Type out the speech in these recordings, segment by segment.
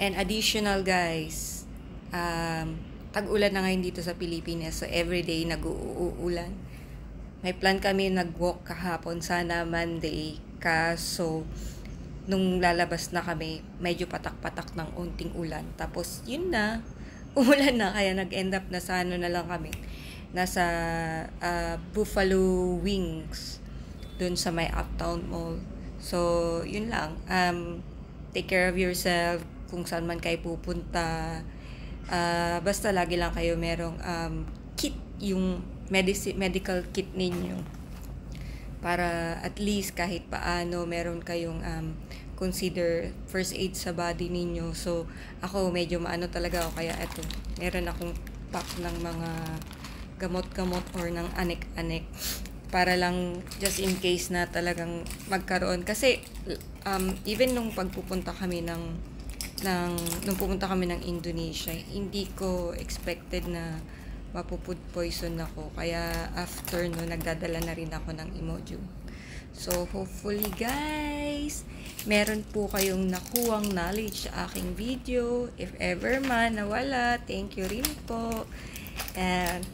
And additional guys, tag-ulan na ngayon dito sa Pilipinas. So everyday nag-uulan. May plan kami nag-walk kahapon, sana Monday. Kaso nung lalabas na kami, medyo patak-patak ng unting ulan. Tapos yun na, umulan na, kaya nag-end up na sa ano na lang kami. Nasa Buffalo Wings, dun sa may Uptown Mall. So yun lang, take care of yourself kung saan man kayo pupunta. Basta lagi lang kayo merong kit, yung medical kit ninyo, para at least kahit paano meron kayong consider first aid sa body ninyo. So ako medyo maano talaga ako, kaya eto, meron akong pack ng mga gamot-gamot or ng anek-anek, para lang just in case na talagang magkaroon. Kasi even nung pagpupunta kami nung pumunta kami ng Indonesia, hindi ko expected na mapufood poison ako. Kaya after no, nagdadala na rin ako ng Imodium. So hopefully guys, meron po kayong nakuwang knowledge sa aking video. If ever man nawala, thank you rin po. And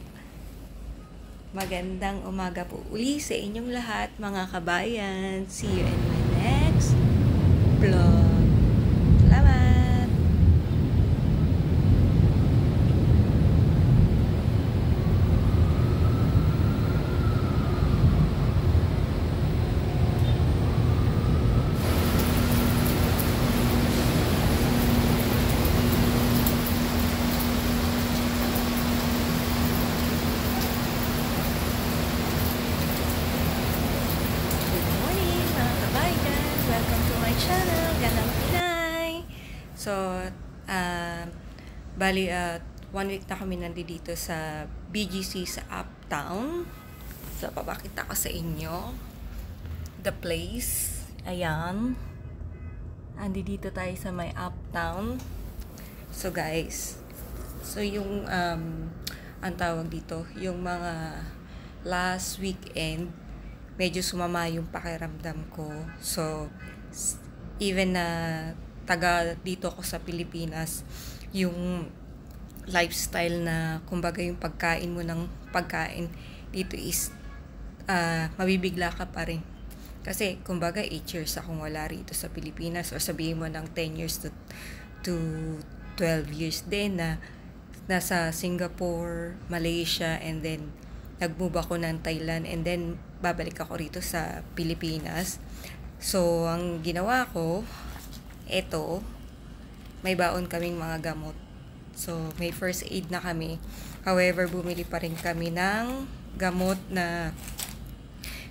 magandang umaga po uli sa inyong lahat mga kabayan. See you in my next vlog. Salamat! Channel, Ganang Pinay. So, bali, 1 week na kami nandito sa BGC sa Uptown. So, papakita ko sa inyo the place. Ayan. Andi dito tayo sa may Uptown. So, guys, so yung, ang tawag dito, yung mga last weekend, medyo sumama yung pakiramdam ko. So, even na taga dito ako sa Pilipinas, yung lifestyle na kumbaga yung pagkain mo ng pagkain dito is mabibigla ka pa rin. Kasi kumbaga 8 years akong wala rito sa Pilipinas, or sabihin mo ng 10 years to 12 years din na nasa Singapore, Malaysia, and then nag-move ako ng Thailand, and then babalik ako rito sa Pilipinas. So, ang ginawa ko, eto, may baon kaming mga gamot. So, may first aid na kami. However, bumili pa rin kami ng gamot na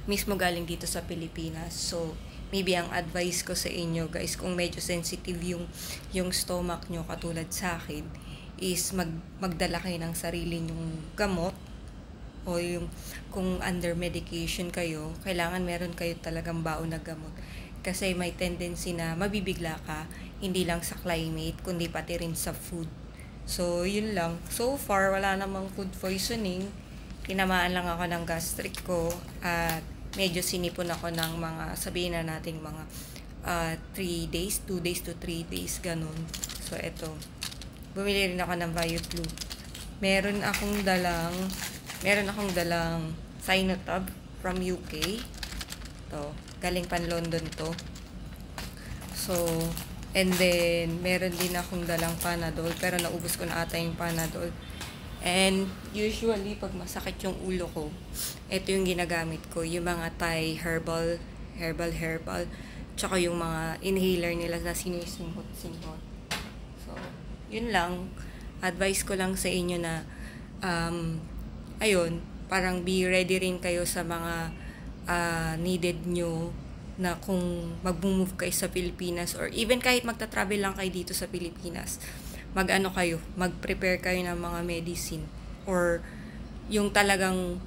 mismo galing dito sa Pilipinas. So, maybe ang advice ko sa inyo, guys, kung medyo sensitive yung stomach nyo, katulad sa akin, is magdala kayo ng sarili nyong gamot. O yung kung under medication kayo, kailangan meron kayo talagang baon na gamot. Kasi may tendency na mabibigla ka, hindi lang sa climate, kundi pati rin sa food. So, yun lang. So far, wala namang food poisoning. Tinamaan lang ako ng gastric ko, at medyo sinipon ako ng mga, sabihin na natin mga 3 days, 2 days to 3 days, ganun. So, eto. Bumili rin ako ng Bioflu. Meron akong dalang Sinotab from UK. To, galing pan London to. So, and then meron din akong dalang Panadol, pero naubos ko na ata yung Panadol. And usually pag masakit yung ulo ko, ito yung ginagamit ko, yung mga Thai herbal, tsaka yung mga inhaler nila na sinisinghot. So, yun lang. Advice ko lang sa inyo na ayun, parang be ready rin kayo sa mga needed nyo, na kung mag-move kayo sa Pilipinas, or even kahit magta-travel lang kayo dito sa Pilipinas, mag-prepare kayo ng mga medicine, or yung talagang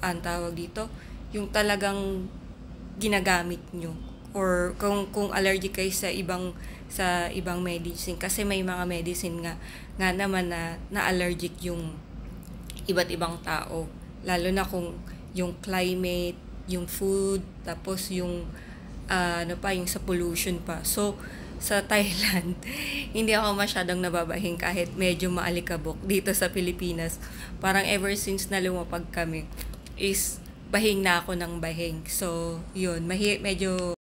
ang tawag dito, yung talagang ginagamit nyo, or kung allergic kayo sa ibang medicine, kasi may mga medicine nga naman na allergic yung iba't ibang tao, lalo na kung yung climate, yung food, tapos yung yung sa pollution pa. So sa Thailand, hindi ako masyadong nababahing kahit medyo maalikabok dito sa Pilipinas. Parang ever since na lumapag kami is bahing na ako ng bahing. So, yun, medyo